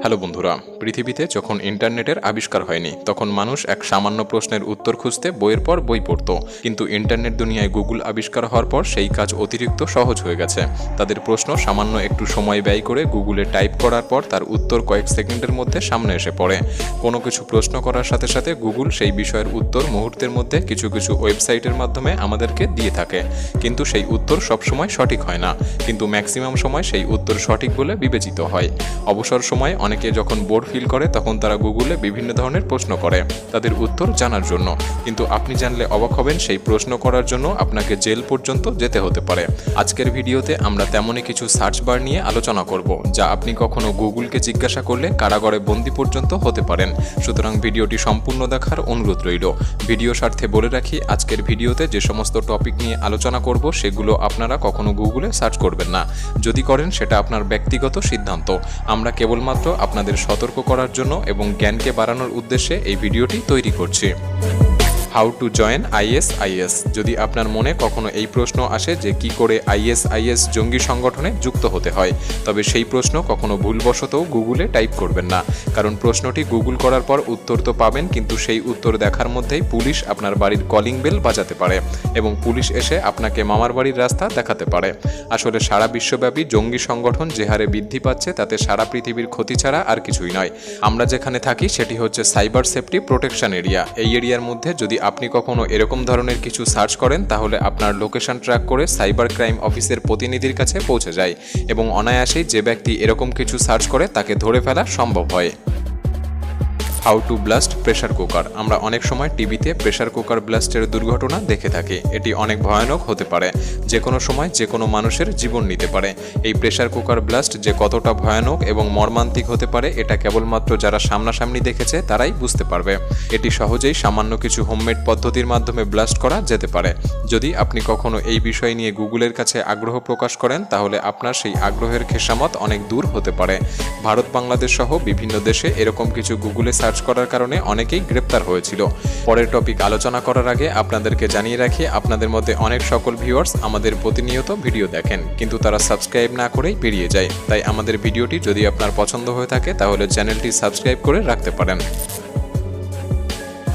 Hello বন্ধুরা, পৃথিবীতে যখন ইন্টারনেটের আবিষ্কার হয়নি তখন মানুষ এক সামান্য প্রশ্নের উত্তর খুঁজতে বইয়ের পর বই পড়ত। কিন্তু ইন্টারনেট দুনিয়ায় গুগল আবিষ্কার হওয়ার পর সেই কাজ অতিরিক্ত সহজ হয়ে গেছে। তাদের প্রশ্ন সামান্য একটু সময় ব্যয় করে গুগলে টাইপ করার পর তার উত্তর কয়েক সেকেন্ডের মধ্যে সামনে এসে পড়ে। কোনো কিছু প্রশ্ন করার সাথে সাথে গুগল সেই বিষয়ের উত্তর মুহূর্তের মধ্যে কিছু ওয়েবসাইটের মাধ্যমে আমাদেরকে দিয়ে থাকে। কিন্তু সেই উত্তর সবসময় সঠিক হয় না, কিন্তু ম্যাক্সিমাম সময় সেই উত্তর সঠিক বলে বিবেচিত হয়। অবসর সময় অনেকে যখন বোর ফিল করে তখন তারা গুগলে বিভিন্ন ধরনের প্রশ্ন করে তাদের উত্তর জানার জন্য। কিন্তু আপনি জানলে অবাক হবেন, সেই প্রশ্ন করার জন্য আপনাকে জেল পর্যন্ত যেতে হতে পারে। আজকের ভিডিওতে আমরা তেমনই কিছু সার্চ বার নিয়ে আলোচনা করব যা আপনি কখনো গুগলকে জিজ্ঞাসা করলে কারাগারে বন্দী পর্যন্ত হতে পারেন। সুতরাং ভিডিওটি সম্পূর্ণ দেখার অনুরোধ রইল। ভিডিও স্বার্থে বলে রাখি, আজকের ভিডিওতে যে সমস্ত টপিক নিয়ে আলোচনা করব সেগুলো আপনারা কখনো গুগলে সার্চ করবেন না। যদি করেন সেটা আপনার ব্যক্তিগত সিদ্ধান্ত। আমরা কেবলমাত্র আপনাদের সতর্ক করার জন্য এবং জ্ঞানকে বাড়ানোর উদ্দেশ্যে এই ভিডিওটি তৈরি করছি। How to join ISIS. যদি আপনার মনে কখনো এই প্রশ্ন আসে যে কি করে আইএসআইএস জঙ্গি সংগঠনে যুক্ত হতে হয়, তবে সেই প্রশ্ন কখনো ভুলবশত গুগলে টাইপ করবেন না। কারণ প্রশ্নটি গুগল করার পর উত্তর তো পাবেন, কিন্তু সেই উত্তর দেখার মধ্যেই পুলিশ আপনার বাড়ির কলিং বেল বাজাতে পারে এবং পুলিশ এসে আপনাকে মামার বাড়ির রাস্তা দেখাতে পারে। আসলে সারা বিশ্বব্যাপী জঙ্গি সংগঠন যে হারে বৃদ্ধি পাচ্ছে তাতে সারা পৃথিবীর ক্ষতি ছাড়া আর কিছুই নয়। আমরা যেখানে থাকি সেটি হচ্ছে সাইবার সেফটি প্রোটেকশন এরিয়া। এই এরিয়ার মধ্যে যদি আপনি কখনো এরকম ধরনের কিছু সার্চ করেন তাহলে আপনার লোকেশন ট্র্যাক করে সাইবার ক্রাইম অফিসের প্রতিনিধির কাছে পৌঁছে যায় এবং অনায়াসেই যে ব্যক্তি এরকম কিছু সার্চ করে তাকে ধরে ফেলা সম্ভব হয়। How to blast pressure cooker. আমরা অনেক সময় টিভিতে প্রেশার কুকার ব্লাস্টের দুর্ঘটনা দেখে থাকি। এটি অনেক ভয়ানক হতে পারে, যে কোনো সময় যে কোনো মানুষের জীবন নিতে পারে। এই প্রেশার কুকার ব্লাস্ট যে কতটা ভয়ানক এবং মর্মান্তিক হতে পারে এটা কেবলমাত্র যারা সামনাসামনি দেখেছে তারাই বুঝতে পারবে। এটি সহজেই সামান্য কিছু হোমমেড পদ্ধতির মাধ্যমে ব্লাস্ট করা যেতে পারে। যদি আপনি কখনো এই বিষয় নিয়ে গুগলের কাছে আগ্রহ প্রকাশ করেন তাহলে আপনার সেই আগ্রহের খেসামত অনেক দূর হতে পারে। ভারত, বাংলাদেশ সহ বিভিন্ন দেশে এরকম কিছু গুগলে সার্চ করার কারণে অনেকেই গ্রেপ্তার হয়েছিল। পরের টপিক আলোচনা করার আগে আপনাদেরকে জানিয়ে রাখি, আপনাদের মধ্যে অনেক সকল ভিউয়ার্স আমাদের প্রতিনিয়ত ভিডিও দেখেন কিন্তু তারা সাবস্ক্রাইব না করেই বেরিয়ে যায়। তাই আমাদের ভিডিওটি যদি আপনার পছন্দ হয়ে থাকে তাহলে চ্যানেলটি সাবস্ক্রাইব করে রাখতে পারেন।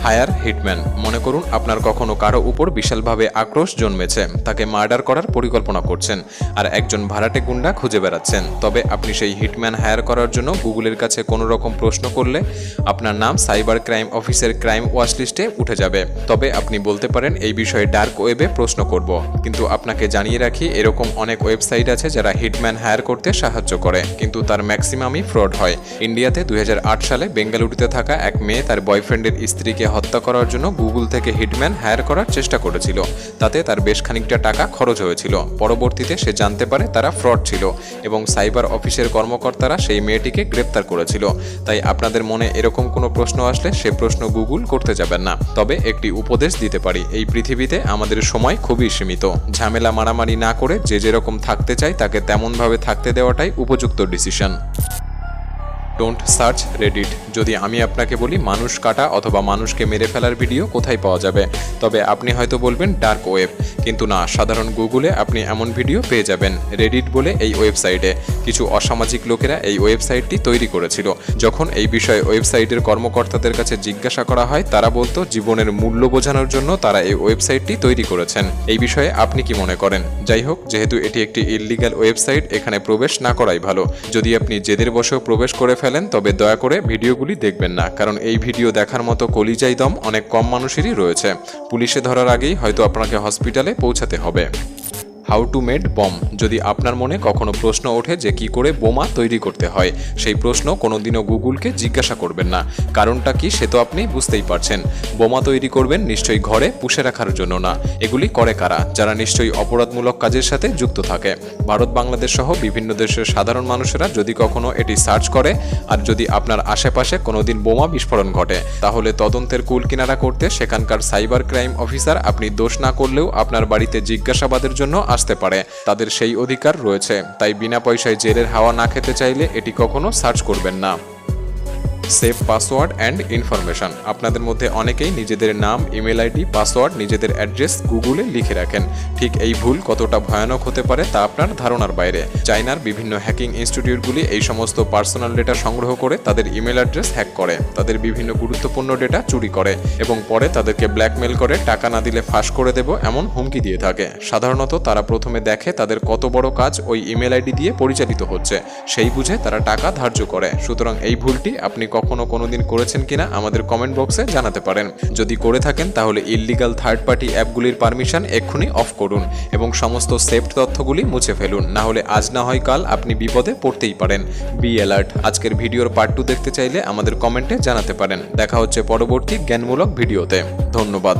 Hire hitman. মনে করুন আপনার কখনো কারো উপর বিশালভাবে আক্রোশ জন্মেছে, তাকে মার্ডার করার পরিকল্পনা করছেন আর একজন ভাড়াটে গুন্ডা খুঁজে বেড়াচ্ছেন। তবে আপনি সেই হিটম্যান হায়ার করার জন্য গুগলের কাছে কোনো রকম প্রশ্ন করলে আপনার নাম সাইবার ক্রাইম অফিসের ক্রাইম ওয়াচ লিস্টে উঠে যাবে। তবে আপনি বলতে পারেন এই বিষয়ে ডার্ক ওয়েবে প্রশ্ন করব। কিন্তু আপনাকে জানিয়ে রাখি, এরকম অনেক ওয়েবসাইট আছে যারা হিটম্যান হায়ার করতে সাহায্য করে, কিন্তু তার ম্যাক্সিমামই ফ্রড হয়। ইন্ডিয়াতে 2008 সালে বেঙ্গালুরুতে থাকা এক মেয়ে তার বয়ফ্রেন্ডের স্ত্রীকে হত্যা করার জন্য গুগল থেকে হিটম্যান হায়ার করার চেষ্টা করেছিল। তাতে তার বেশ খানিকটা টাকা খরচ হয়েছিল। পরবর্তীতে সে জানতে পারে তারা ফ্রড ছিল এবং সাইবার অফিসের কর্মকর্তারা সেই মেয়েটিকে গ্রেপ্তার করেছিল। তাই আপনাদের মনে এরকম কোনো প্রশ্ন আসলে সে প্রশ্ন গুগল করতে যাবেন না। তবে একটি উপদেশ দিতে পারি, এই পৃথিবীতে আমাদের সময় খুবই সীমিত। ঝামেলা মারামারি না করে যে যেরকম থাকতে চায় তাকে তেমনভাবে থাকতে দেওয়াটাই উপযুক্ত ডিসিশন। Don't search Reddit. যদি আমি আপনাকে বলি মানুষ কাটা অথবা মানুষকে মেরে ফেলার ভিডিও কোথায় পাওয়া যাবে, তবে আপনি হয়তো বলবেন ডার্ক ওয়েব। কিন্তু না, সাধারণ গুগলে আপনি এমন ভিডিও পেয়ে যাবেন। রেডিট বলে এই ওয়েবসাইটে কিছু অসামাজিক লোকেরা এই ওয়েবসাইটটি তৈরি করেছিল। যখন এই বিষয়ে ওয়েবসাইটের কর্মকর্তাদের কাছে জিজ্ঞাসা করা হয় তারা বলতো জীবনের মূল্য বোঝানোর জন্য তারা এই ওয়েবসাইটটি তৈরি করেছেন। এই বিষয়ে আপনি কি মনে করেন? যাই হোক, যেহেতু এটি একটি ইললিগ্যাল ওয়েবসাইট, এখানে প্রবেশ না করাই ভালো। যদি আপনি জেদের বসেও প্রবেশ করে তবে দয়া করে ভিডিওগুলি দেখবেন না, কারণ এই ভিডিও দেখার মতো কলিজাই দম অনেক কম মানুষেরই রয়েছে। পুলিশে ধরার আগেই হয়তো আপনাকে হসপিটালে পৌঁছাতে হবে। How to made bomb. যদি আপনার মনে কখনো প্রশ্ন ওঠে যে কি করে বোমা তৈরি করতে হয়, সেই প্রশ্ন কোনোদিনও গুগলকে জিজ্ঞাসা করবেন না। কারণটা কি সে তো আপনি বুঝতেই পারছেন। বোমা তৈরি করবেন নিশ্চয়ই ঘরে পুষে রাখার জন্য না। এগুলি করে কারা? যারা নিশ্চয়ই অপরাধমূলক কাজের সাথে যুক্ত থাকে। ভারত, বাংলাদেশ সহ বিভিন্ন দেশের সাধারণ মানুষেরা যদি কখনো এটি সার্চ করে আর যদি আপনার আশেপাশে কোনোদিন বোমা বিস্ফোরণ ঘটে তাহলে তদন্তের কুল কিনারা করতে সেখানকার সাইবার ক্রাইম অফিসার আপনি দোষ না করলেও আপনার বাড়িতে জিজ্ঞাসাবাদের জন্য আসতে পারে। তাদের সেই অধিকার রয়েছে। তাই বিনা পয়সায় জেলের হাওয়া না খেতে চাইলে এটি কখনো সার্চ করবেন না। Save password and information. আপনাদের মধ্যে অনেকেই নিজেদের নাম, ইমেল আইডি, পাসওয়ার্ড, নিজেদের অ্যাড্রেস গুগলে লিখে রাখেন। ঠিক এই ভুল কতটা ভয়ানক হতে পারে তা আপনার ধারণার বাইরে। চায়নার বিভিন্ন হ্যাকিং ইনস্টিটিউটগুলি এই সমস্ত পার্সোনাল ডেটা সংগ্রহ করে তাদের ইমেল অ্যাড্রেস হ্যাক করে, তাদের বিভিন্ন গুরুত্বপূর্ণ ডেটা চুরি করে এবং পরে তাদেরকে ব্ল্যাকমেল করে টাকা না দিলে ফাঁস করে দেব এমন হুমকি দিয়ে থাকে। সাধারণত তারা প্রথমে দেখে তাদের কত বড় কাজ ওই ইমেল আইডি দিয়ে পরিচালিত হচ্ছে, সেই বুঝে তারা টাকা ধার্য করে। সুতরাং এই ভুলটি আপনি কখনো কোনোদিন করেছেন কিনা আমাদের কমেন্ট বক্সে জানাতে পারেন। যদি করে থাকেন তাহলে ইললিগাল থার্ড পার্টি অ্যাপগুলির পারমিশন এক্ষুনি অফ করুন এবং সমস্ত সেভড তথ্যগুলি মুছে ফেলুন, না হলে আজ না হয় কাল আপনি বিপদে পড়তেই পারেন। Be alert. আজকের ভিডিওর পার্ট 2 দেখতে চাইলে আমাদের কমেন্টে জানাতে পারেন। দেখা হচ্ছে পরবর্তী জ্ঞানমূলক ভিডিওতে। ধন্যবাদ।